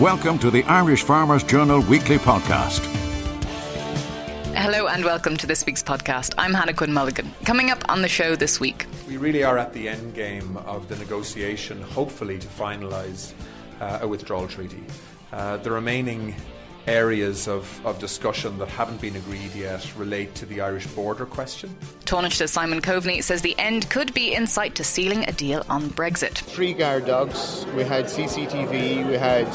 Welcome to the Irish Farmers Journal Weekly Podcast. Hello and welcome to this week's podcast. I'm Hannah Quinn Mulligan. Coming up on the show this week. We really are at the end game of the negotiation, hopefully to finalise a withdrawal treaty. The remaining areas of discussion that haven't been agreed yet relate to the Irish border question. Taoiseach Simon Coveney says the end could be in sight to sealing a deal on Brexit. 3 guard dogs, we had CCTV, we had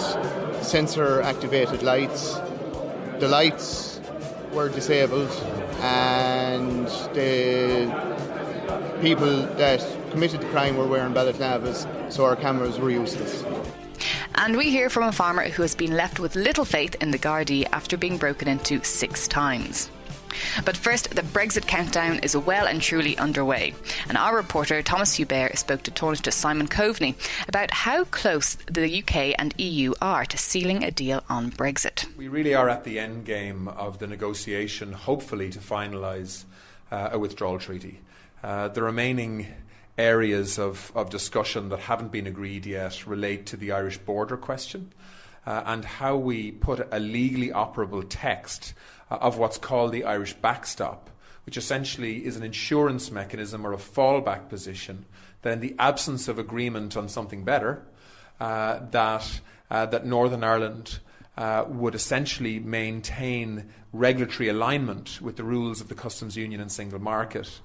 sensor activated lights. The lights were disabled and the people that committed the crime were wearing balaclavas, so our cameras were useless. And we hear from a farmer who has been left with little faith in the Gardaí after being broken into 6 times. But first, the Brexit countdown is well and truly underway. And our reporter Thomas Hubert spoke to Taoiseach Simon Coveney about how close the UK and EU are to sealing a deal on Brexit. We really are at the end game of the negotiation, hopefully to finalise a withdrawal treaty. The remaining areas of discussion that haven't been agreed yet relate to the Irish border question and how we put a legally operable text of what's called the Irish backstop, which essentially is an insurance mechanism or a fallback position that in the absence of agreement on something better, that Northern Ireland would essentially maintain regulatory alignment with the rules of the customs union and single market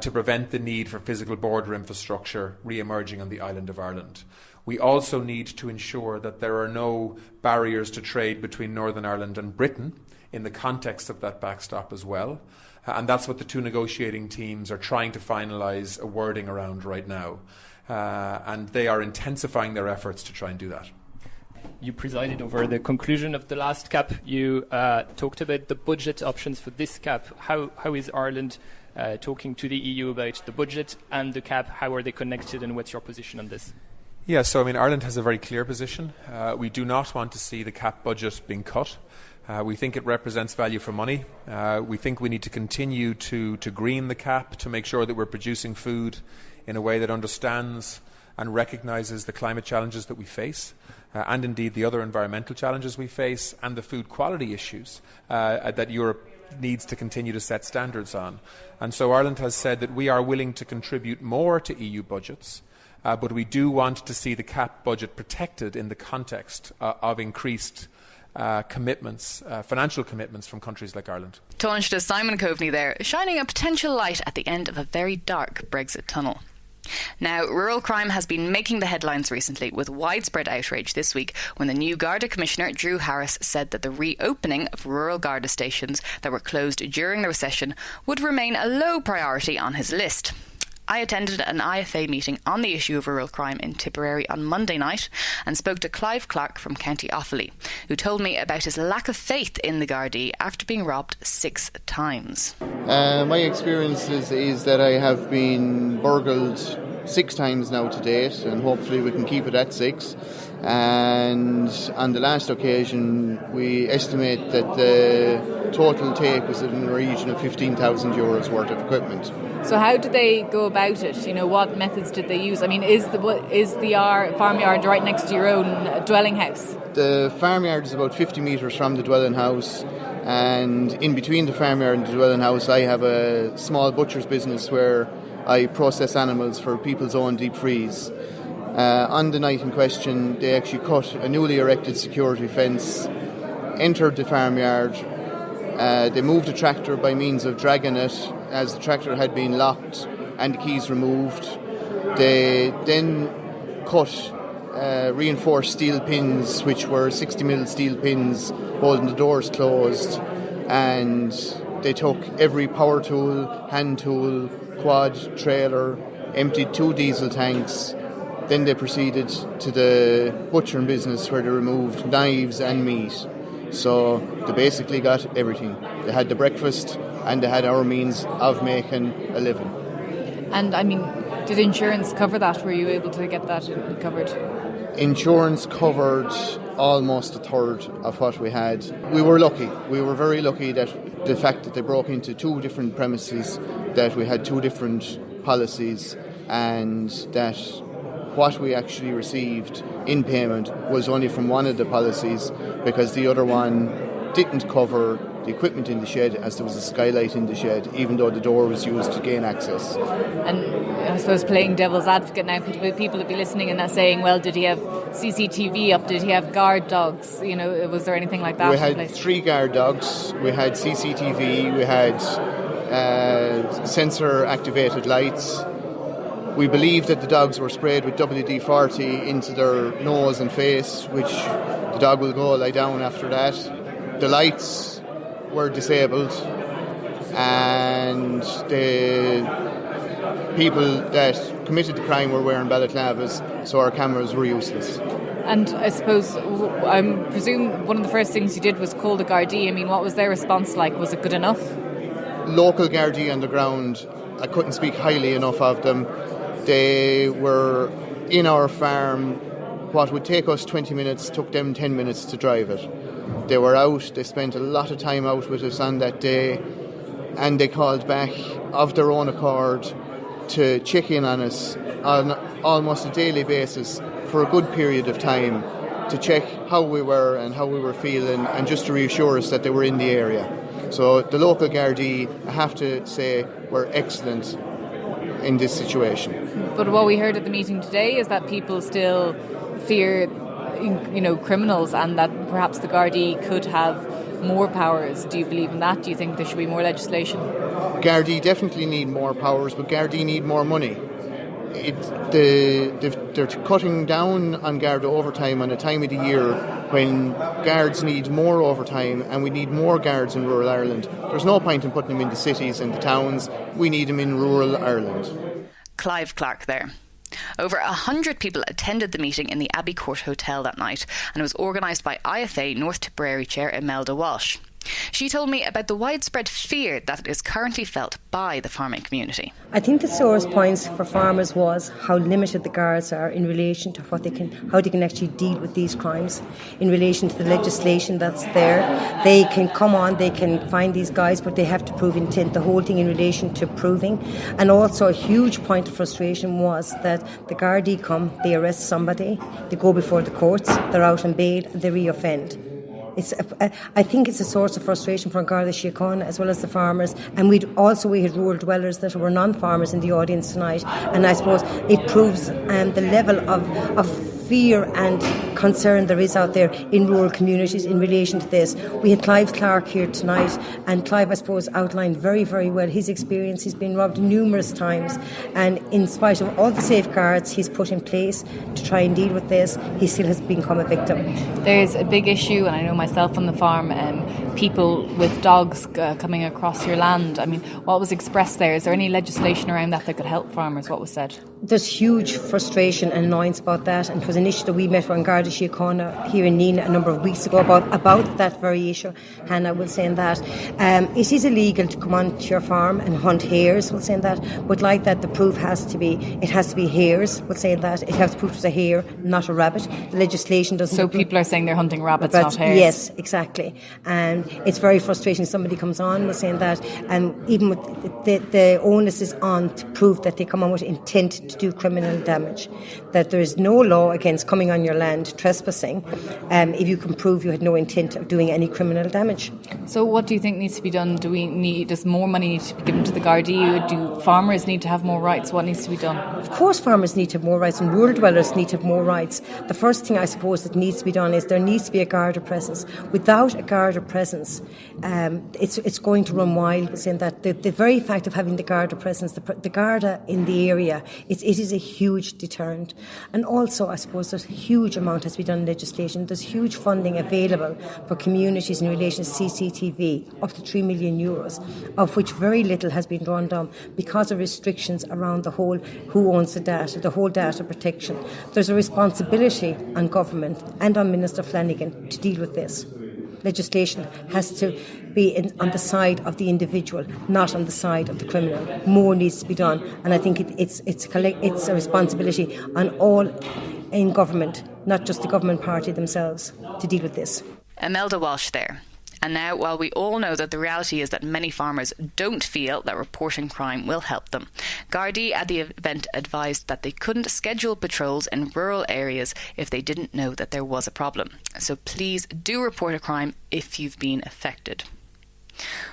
to prevent the need for physical border infrastructure re-emerging on the island of Ireland. We also need to ensure that there are no barriers to trade between Northern Ireland and Britain in the context of that backstop as well. And that's what the 2 negotiating teams are trying to finalise a wording around right now. And they are intensifying their efforts to try and do that. You presided over the conclusion of the last CAP. You talked about the budget options for this CAP. How is Ireland talking to the EU about the budget and the CAP? How are they connected and what's your position on this? Yeah, so Ireland has a very clear position. We do not want to see the CAP budget being cut. We think it represents value for money. We think we need to continue to green the CAP to make sure that we're producing food in a way that understands and recognises the climate challenges that we face, and indeed the other environmental challenges we face and the food quality issues that Europe needs to continue to set standards on. And so Ireland has said that we are willing to contribute more to EU budgets, but we do want to see the CAP budget protected in the context of increased commitments, financial commitments from countries like Ireland. Taoiseach Simon Coveney there, shining a potential light at the end of a very dark Brexit tunnel. Now, rural crime has been making the headlines recently, with widespread outrage this week when the new Garda Commissioner, Drew Harris, said that the reopening of rural Garda stations that were closed during the recession would remain a low priority on his list. I attended an IFA meeting on the issue of rural crime in Tipperary on Monday night and spoke to Clive Clark from County Offaly, who told me about his lack of faith in the Gardaí after being robbed 6 times. My experience is that I have been burgled 6 times now to date, and hopefully we can keep it at 6. And on the last occasion, we estimate that the total take was in the region of 15,000 euros worth of equipment. So how did they go about it? You know, what methods did they use? I mean, is the farmyard right next to your own dwelling house? The farmyard is about 50 metres from the dwelling house, and in between the farmyard and the dwelling house I have a small butcher's business where I process animals for people's own deep freeze. On the night in question, they actually cut a newly erected security fence, entered the farmyard. They moved the tractor by means of dragging it, as the tractor had been locked and the keys removed. They then cut reinforced steel pins, which were 60mm steel pins holding the doors closed, and they took every power tool, hand tool, quad, trailer, emptied 2 diesel tanks. Then they proceeded to the butchering business where they removed knives and meat. So they basically got everything. They had the breakfast and they had our means of making a living. And I mean, did insurance cover that? Were you able to get that covered? Insurance covered almost a third of what we had. We were lucky. We were very lucky that the fact that they broke into 2 different premises, that we had 2 different policies, and that what we actually received in payment was only from one of the policies, because the other one didn't cover the equipment in the shed, as there was a skylight in the shed, even though the door was used to gain access. And I suppose playing devil's advocate now, people would be listening and not saying, well, did he have CCTV up? Did he have guard dogs? You know, was there anything like that? We had 3 guard dogs, we had CCTV, we had sensor-activated lights. We believe that the dogs were sprayed with WD-40 into their nose and face, which the dog will go lie down after that. The lights were disabled, and the people that committed the crime were wearing balaclavas, so our cameras were useless. And I suppose, I presume one of the first things you did was call the Gardaí. I mean, what was their response like? Was it good enough? Local Gardaí on the ground, I couldn't speak highly enough of them. They were in our farm. What would take us 20 minutes took them 10 minutes to drive it. They were out, they spent a lot of time out with us on that day, and they called back of their own accord to check in on us on almost a daily basis for a good period of time, to check how we were and how we were feeling, and just to reassure us that they were in the area. So the local Gardaí, I have to say, were excellent in this situation. But what we heard at the meeting today is that people still fear, you know, criminals, and that perhaps the Gardaí could have more powers. Do you believe in that? Do you think there should be more legislation? Gardaí definitely need more powers, but Gardaí need more money. They're cutting down on Garda overtime on a time of the year when guards need more overtime, and we need more guards in rural Ireland. There's no point in putting them in the cities and the towns. We need them in rural Ireland. Clive Clark there. Over 100 people attended the meeting in the Abbey Court Hotel that night, and it was organised by IFA North Tipperary Chair Imelda Walsh. She told me about the widespread fear that is currently felt by the farming community. I think the sorest points for farmers was how limited the guards are in relation to how they can actually deal with these crimes. In relation to the legislation that's there, they can come on, they can find these guys, but they have to prove intent. The whole thing in relation to proving, and also a huge point of frustration was that the Gardaí come, they arrest somebody, they go before the courts, they're out on bail, they re-offend. I think it's a source of frustration for Garda Síochána as well as the farmers, and we had rural dwellers that were non-farmers in the audience tonight, and I suppose it proves the level of fear and concern there is out there in rural communities in relation to this. We had Clive Clark here tonight, and Clive, I suppose, outlined very, very well his experience. He's been robbed numerous times, and in spite of all the safeguards he's put in place to try and deal with this, he still has become a victim. There's a big issue, and I know myself on the farm, people with dogs coming across your land. I mean, what was expressed there? Is there any legislation around that could help farmers? What was said? There's huge frustration and annoyance about that, and it was an issue that we met on Garda Síochána here in Nina a number of weeks ago about that very issue. Hannah was saying that it is illegal to come onto your farm and hunt hares, was saying that, but like that the proof has to be hares, was saying that it has to prove it was a hare, not a rabbit. The legislation doesn't. So people are saying they're hunting rabbits, not hares. Yes, exactly, and it's very frustrating. Somebody comes on was saying that, and even with the onus is on to prove that they come on with intent to do criminal damage, that there is no law against coming on your land trespassing if you can prove you had no intent of doing any criminal damage. So what do you think needs to be done? Does more money need to be given to the Gardaí? Do farmers need to have more rights? What needs to be done? Of course farmers need to have more rights, and rural dwellers need to have more rights. The first thing I suppose that needs to be done is there needs to be a Garda presence. Without a Garda presence, it's going to run wild, saying that the very fact of having the Garda presence, the Garda in the area, it is a huge deterrent. And also, I suppose, there's a huge amount has to be done in legislation. There's huge funding available for communities in relation to CCTV, up to €3 million, of which very little has been drawn down because of restrictions around the whole who owns the data, the whole data protection. There's a responsibility on government and on Minister Flanagan to deal with this. Legislation has to be on the side of the individual, not on the side of the criminal. More needs to be done, and I think it's a responsibility on all in government, not just the government party themselves, to deal with this. Imelda Walsh there. And now, while we all know that the reality is that many farmers don't feel that reporting crime will help them, Gardaí at the event advised that they couldn't schedule patrols in rural areas if they didn't know that there was a problem. So please do report a crime if you've been affected.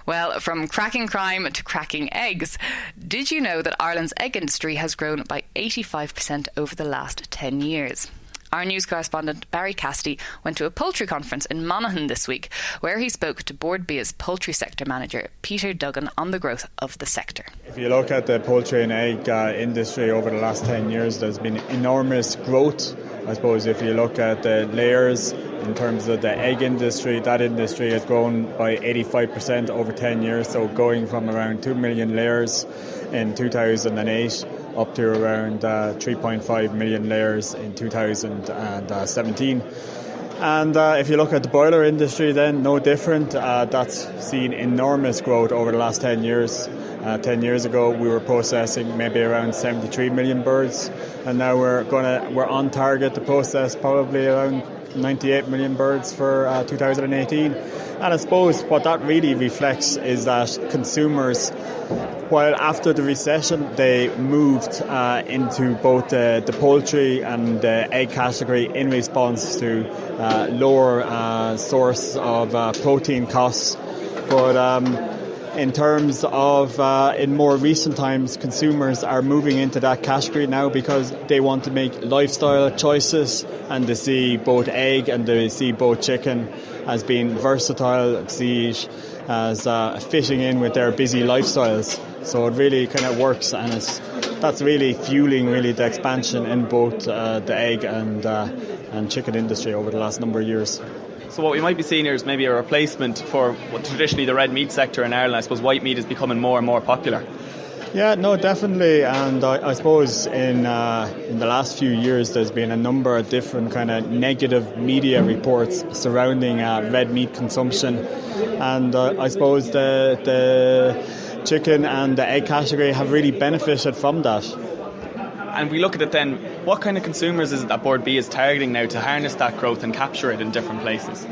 Well, from cracking crime to cracking eggs, did you know that Ireland's egg industry has grown by 85% over the last 10 years? Our news correspondent Barry Cassidy went to a poultry conference in Monaghan this week, where he spoke to Board Bia's poultry sector manager Peter Duggan on the growth of the sector. If you look at the poultry and egg industry over the last 10 years, there's been enormous growth. I suppose if you look at the layers in terms of the egg industry, that industry has grown by 85% over 10 years, so going from around 2 million layers in 2008 up to around 3.5 million layers in 2017. And if you look at the broiler industry, then no different. That's seen enormous growth over the last 10 years. 10 years ago, we were processing maybe around 73 million birds, and now we're on target to process probably around 98 million birds for 2018. And I suppose what that really reflects is that consumers, while after the recession they moved into both the poultry and the egg category in response to lower source of protein costs, but in terms of in more recent times, consumers are moving into that category now because they want to make lifestyle choices, and they see both egg and they see both chicken as being versatile, see it as fitting in with their busy lifestyles. So it really kind of works, and that's really fueling really the expansion in both the egg and chicken industry over the last number of years. So what we might be seeing here is maybe a replacement for what traditionally the red meat sector in Ireland. I suppose white meat is becoming more and more popular. Yeah, no, definitely. And I suppose in the last few years there's been a number of different kind of negative media reports surrounding red meat consumption. And I suppose the chicken and the egg category have really benefited from that. And we look at it then, what kind of consumers is it that Board B is targeting now to harness that growth and capture it in different places?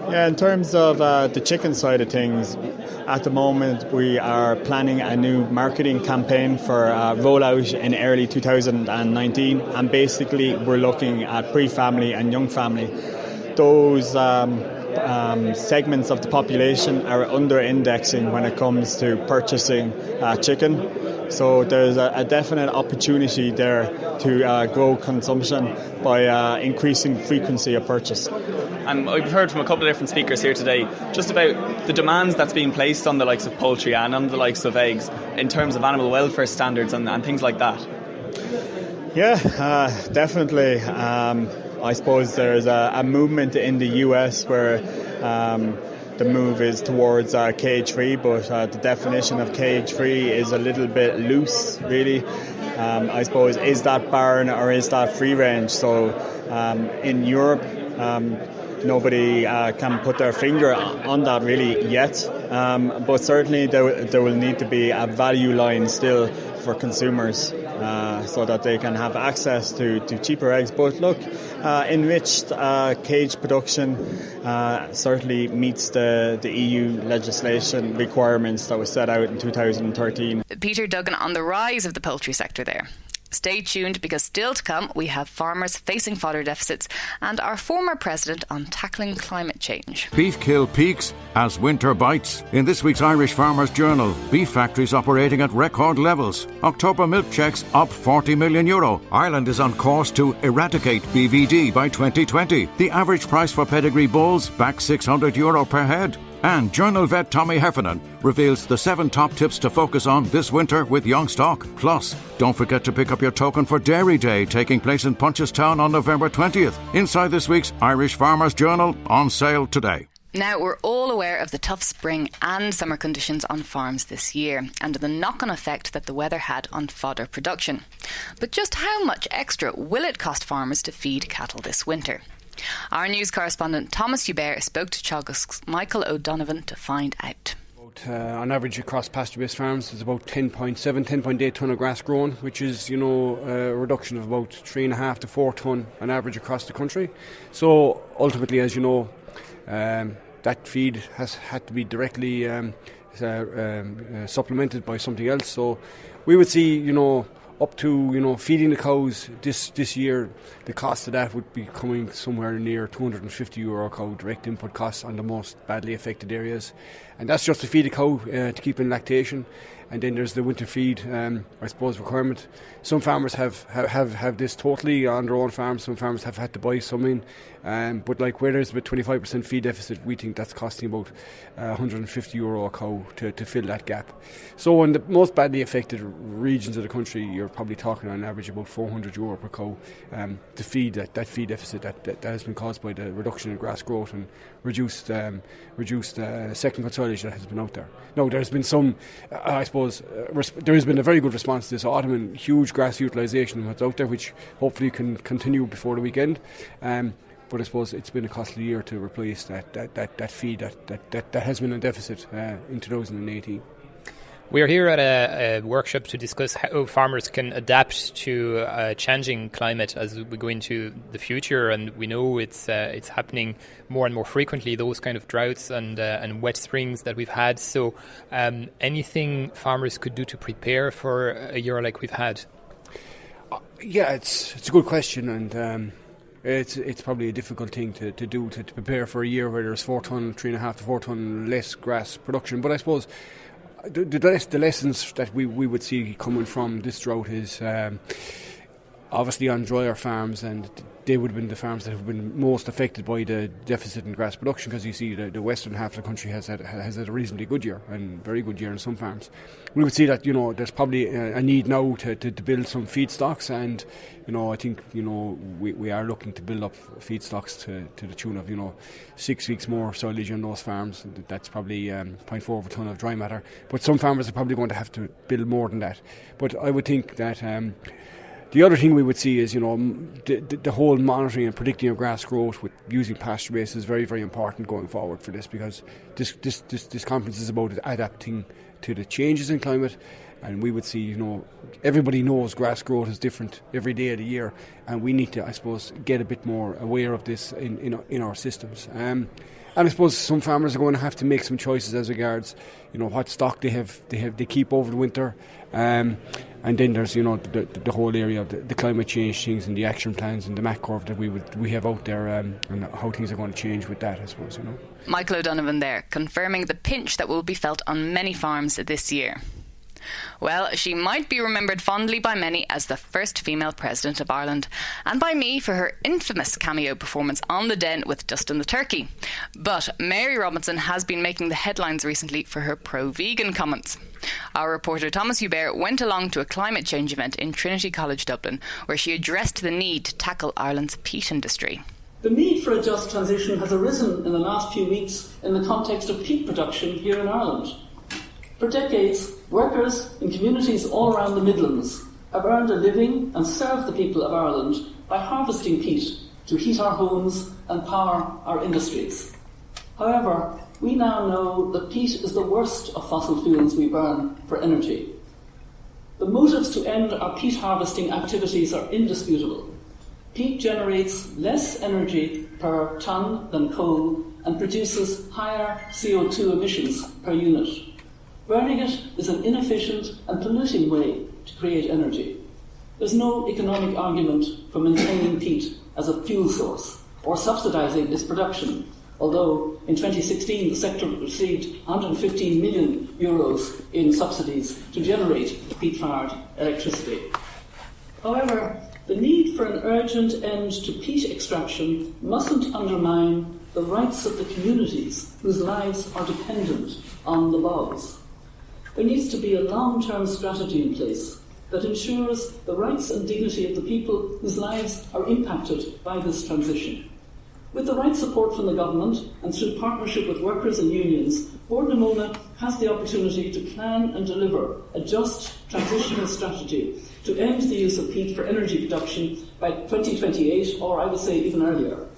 Yeah, in terms of the chicken side of things, at the moment we are planning a new marketing campaign for rollout in early 2019, and basically we're looking at pre-family and young family. Those segments of the population are under-indexing when it comes to purchasing chicken. So there's a definite opportunity there to grow consumption by increasing frequency of purchase. And I've heard from a couple of different speakers here today just about the demands that's being placed on the likes of poultry and on the likes of eggs in terms of animal welfare standards and things like that. Yeah, definitely. I suppose there's a movement in the US where the move is towards cage-free, but the definition of cage-free is a little bit loose, really. I suppose, is that barn or is that free-range? So in Europe, nobody can put their finger on that really yet, but certainly there will need to be a value line still for consumers so that they can have access to cheaper eggs. But look, enriched cage production certainly meets the EU legislation requirements that was set out in 2013. Peter Duggan on the rise of the poultry sector there. Stay tuned, because still to come we have farmers facing fodder deficits and our former president on tackling climate change. Beef kill peaks as winter bites. In this week's Irish Farmers Journal, beef factories operating at record levels. October milk checks up €40 million. Ireland is on course to eradicate BVD by 2020. The average price for pedigree bulls back €600 per head. And Journal vet Tommy Heffernan reveals the 7 top tips to focus on this winter with young stock. Plus, don't forget to pick up your token for Dairy Day, taking place in Punchestown on November 20th. Inside this week's Irish Farmers Journal, on sale today. Now, we're all aware of the tough spring and summer conditions on farms this year and the knock-on effect that the weather had on fodder production. But just how much extra will it cost farmers to feed cattle this winter? Our news correspondent Thomas Hubert spoke to Teagasc's Michael O'Donovan to find out. On average across pasture-based farms there's about 10.8 tonne of grass grown, which is a reduction of about 3.5 to 4 tonne on average across the country. So ultimately, as you know, that feed has had to be directly supplemented by something else. So we would see, up to feeding the cows this year, the cost of that would be coming somewhere near €250 a cow direct input costs on the most badly affected areas, and that's just to feed the cow to keep in lactation. And then there's the winter feed, I suppose, requirement. Some farmers have this totally on their own farms. Some farmers have had to buy some in. But like where there's about 25% feed deficit, we think that's costing about €150 a cow to fill that gap. So in the most badly affected regions of the country, you're probably talking on average about €400 per cow to feed that feed deficit that has been caused by the reduction in grass growth and reduced second consolidation that has been out there. Now, there's been some, I suppose, there has been a very good response to this autumn and huge grass utilisation that's out there, which hopefully can continue before the weekend. But I suppose it's been a costly year to replace that feed that has been in deficit in 2018. We are here at a workshop to discuss how farmers can adapt to a changing climate as we go into the future, and we know it's happening more and more frequently, those kind of droughts and wet springs that we've had. So anything farmers could do to prepare for a year like we've had? Yeah, it's a good question, and it's probably a difficult thing to do to prepare for a year where there's 3.5 to 4 tonne less grass production. But I suppose the lessons that we would see coming from this drought is obviously on drier farms, and they would have been the farms that have been most affected by the deficit in grass production, because you see the western half of the country has had a reasonably good year, and very good year in some farms. We would see that there's probably a need now to build some feedstocks, and I think we are looking to build up feedstocks to the tune of 6 weeks more silage on those farms. That's probably 0.4 of a tonne of dry matter, but some farmers are probably going to have to build more than that. But I would think that the other thing we would see is, the whole monitoring and predicting of grass growth with using pasture base is very, very important going forward for this, because this conference is about adapting to the changes in climate, and we would see, everybody knows grass growth is different every day of the year, and we need to, I suppose, get a bit more aware of this in our systems. And I suppose some farmers are going to have to make some choices as regards, what stock they keep over the winter. And then there's the whole area of the climate change things and the action plans and the MAC curve that we have out there, and how things are going to change with that, I suppose. Michael O'Donovan there, confirming the pinch that will be felt on many farms this year. Well, she might be remembered fondly by many as the first female president of Ireland, and by me for her infamous cameo performance on The Den with Dustin the Turkey. But Mary Robinson has been making the headlines recently for her pro-vegan comments. Our reporter Thomas Hubert went along to a climate change event in Trinity College Dublin, where she addressed the need to tackle Ireland's peat industry. The need for a just transition has arisen in the last few weeks in the context of peat production here in Ireland. For decades, workers in communities all around the Midlands have earned a living and served the people of Ireland by harvesting peat to heat our homes and power our industries. However, we now know that peat is the worst of fossil fuels we burn for energy. The motives to end our peat harvesting activities are indisputable. Peat generates less energy per tonne than coal and produces higher CO2 emissions per unit. Burning it is an inefficient and polluting way to create energy. There's no economic argument for maintaining peat as a fuel source or subsidising its production, although in 2016 the sector received €115 million in subsidies to generate peat-fired electricity. However, the need for an urgent end to peat extraction mustn't undermine the rights of the communities whose lives are dependent on the bogs. There needs to be a long-term strategy in place that ensures the rights and dignity of the people whose lives are impacted by this transition. With the right support from the government and through partnership with workers and unions, Bord na Móna has the opportunity to plan and deliver a just transitional strategy to end the use of peat for energy production by 2028, or I would say even earlier.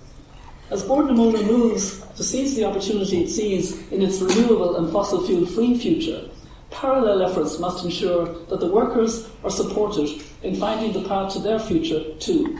As Bord na Móna moves to seize the opportunity it sees in its renewable and fossil fuel-free future, parallel efforts must ensure that the workers are supported in finding the path to their future too.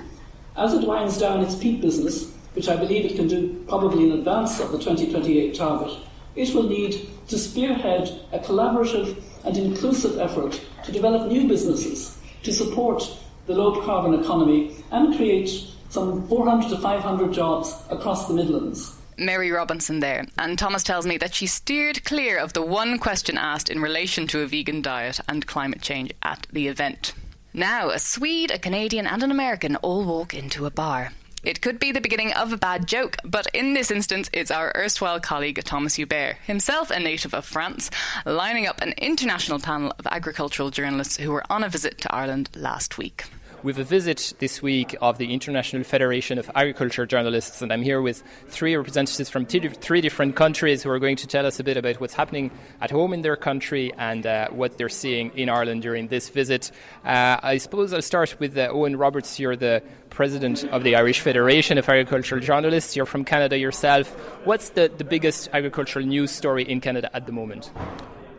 As it winds down its peat business, which I believe it can do probably in advance of the 2028 target, it will need to spearhead a collaborative and inclusive effort to develop new businesses to support the low-carbon economy and create some 400 to 500 jobs across the Midlands. Mary Robinson there, and Thomas tells me that she steered clear of the one question asked in relation to a vegan diet and climate change at the event. Now, a Swede, a Canadian and an American all walk into a bar. It could be the beginning of a bad joke, but in this instance it's our erstwhile colleague Thomas Hubert, himself a native of France, lining up an international panel of agricultural journalists who were on a visit to Ireland last week. We have a visit this week of the International Federation of Agriculture Journalists, and I'm here with three representatives from three different countries who are going to tell us a bit about what's happening at home in their country and what they're seeing in Ireland during this visit. I suppose I'll start with Owen Roberts. You're the president of the Irish Federation of Agricultural Journalists. You're from Canada yourself. What's the biggest agricultural news story in Canada at the moment?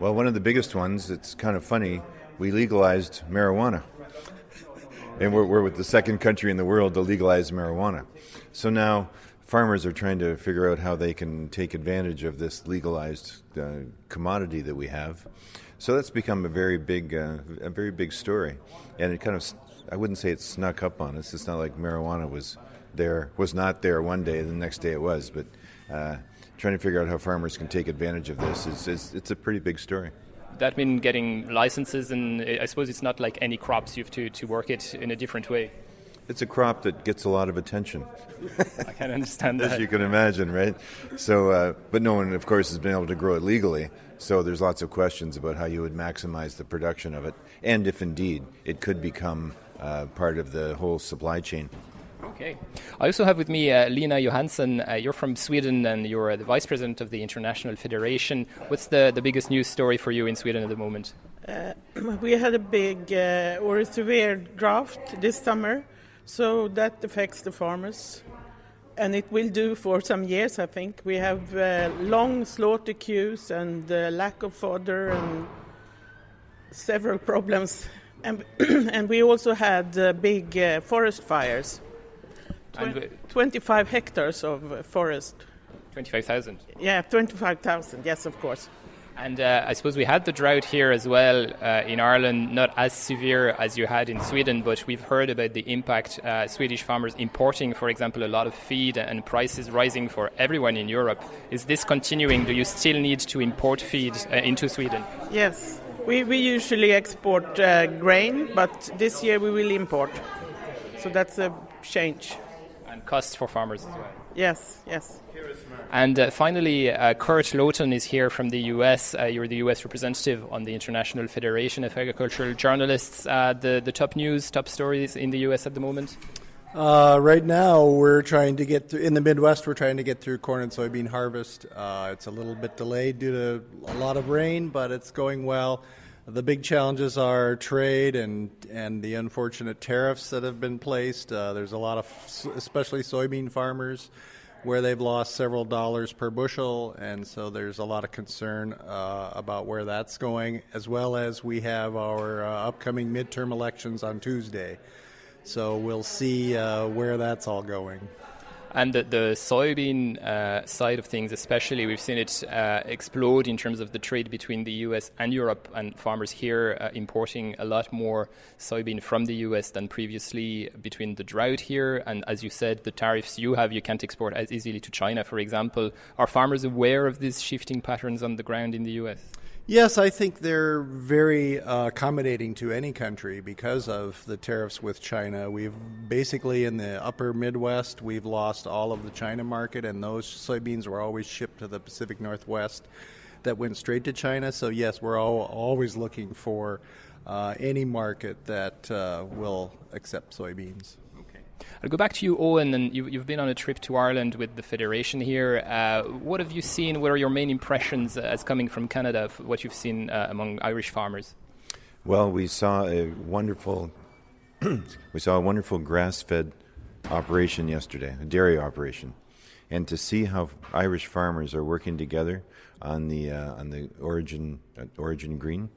Well, one of the biggest ones, it's kind of funny, we legalized marijuana. And we're with the second country in the world to legalize marijuana. So now farmers are trying to figure out how they can take advantage of this legalized commodity that we have. So that's become a very big story. And it kind of, I wouldn't say it snuck up on us. It's not like marijuana was not there one day, and the next day it was. But trying to figure out how farmers can take advantage of this it's a pretty big story. That mean getting licenses, and I suppose it's not like any crops. You have to work it in a different way. It's a crop that gets a lot of attention. I can understand that. As you can imagine, right? So, but no one, of course, has been able to grow it legally. So there's lots of questions about how you would maximize the production of it, and if indeed it could become part of the whole supply chain. Okay. I also have with me Lena Johansson. You're from Sweden and you're the vice president of the International Federation. What's the biggest news story for you in Sweden at the moment? We had a big or severe drought this summer, so that affects the farmers. And it will do for some years, I think. We have long slaughter queues and lack of fodder and several problems. And we also had big forest fires. 25 hectares of forest. 25,000? Yeah, 25,000, yes, of course. And I suppose we had the drought here as well in Ireland, not as severe as you had in Sweden, but we've heard about the impact Swedish farmers importing, for example, a lot of feed and prices rising for everyone in Europe. Is this continuing? Do you still need to import feed into Sweden? Yes, we usually export grain, but this year we will import. So that's a change. And costs for farmers as well. Yes. And finally, Kurt Lowton is here from the US. You're the US representative on the International Federation of Agricultural Journalists. The top stories in the US at the moment? Right now, we're trying to get through, in the Midwest, we're trying to get through corn and soybean harvest. It's a little bit delayed due to a lot of rain, but it's going well. The big challenges are trade and the unfortunate tariffs that have been placed. There's a lot of, especially soybean farmers, where they've lost several dollars per bushel, and so there's a lot of concern about where that's going, as well as we have our upcoming midterm elections on Tuesday. So we'll see where that's all going. And the soybean side of things especially, we've seen it explode in terms of the trade between the US and Europe, and farmers here importing a lot more soybean from the US than previously between the drought here and, as you said, the tariffs you can't export as easily to China, for example. Are farmers aware of these shifting patterns on the ground in the US? Yes, I think they're very accommodating to any country because of the tariffs with China. We've basically, in the upper Midwest, we've lost all of the China market, and those soybeans were always shipped to the Pacific Northwest that went straight to China. So yes, we're always looking for any market that will accept soybeans. I'll go back to you, Owen, and you've been on a trip to Ireland with the Federation here. What have you seen? What are your main impressions as coming from Canada of what you've seen among Irish farmers? Well, we saw a wonderful grass-fed operation yesterday, a dairy operation, and to see how Irish farmers are working together on the Origin Green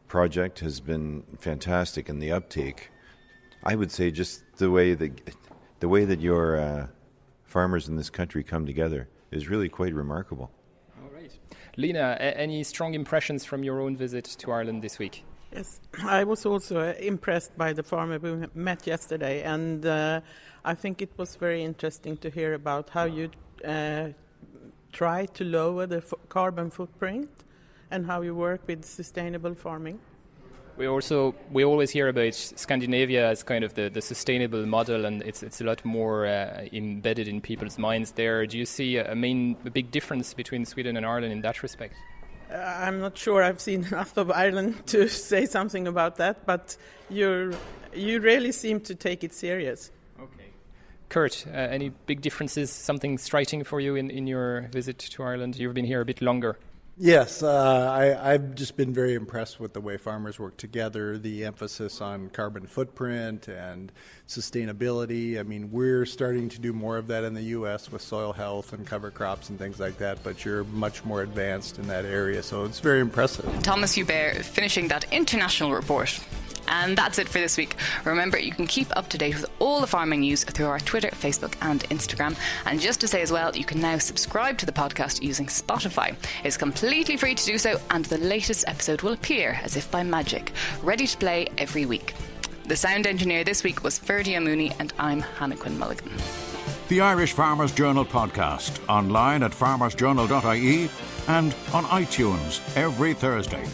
project has been fantastic, and the uptake. I would say just the way that your farmers in this country come together is really quite remarkable. All right. Lena, any strong impressions from your own visit to Ireland this week? Yes, I was also impressed by the farmer we met yesterday, and I think it was very interesting to hear about how you try to lower the carbon footprint and how you work with sustainable farming. We always hear about Scandinavia as kind of the sustainable model, and it's a lot more embedded in people's minds there. Do you see a big difference between Sweden and Ireland in that respect? I'm not sure I've seen enough of Ireland to say something about that, but you really seem to take it serious. Okay. Kurt, any big differences, something striking for you in your visit to Ireland? You've been here a bit longer. Yes, I've just been very impressed with the way farmers work together, the emphasis on carbon footprint and sustainability. I mean, we're starting to do more of that in the U.S. with soil health and cover crops and things like that, but you're much more advanced in that area, so it's very impressive. Thomas Hubert finishing that international report. And that's it for this week. Remember, you can keep up to date with all the farming news through our Twitter, Facebook and Instagram. And just to say as well, you can now subscribe to the podcast using Spotify. It's completely free to do so, and the latest episode will appear as if by magic, ready to play every week. The sound engineer this week was Ferdy Mooney, and I'm Hannah Quinn Mulligan. The Irish Farmers Journal podcast, online at farmersjournal.ie and on iTunes every Thursday.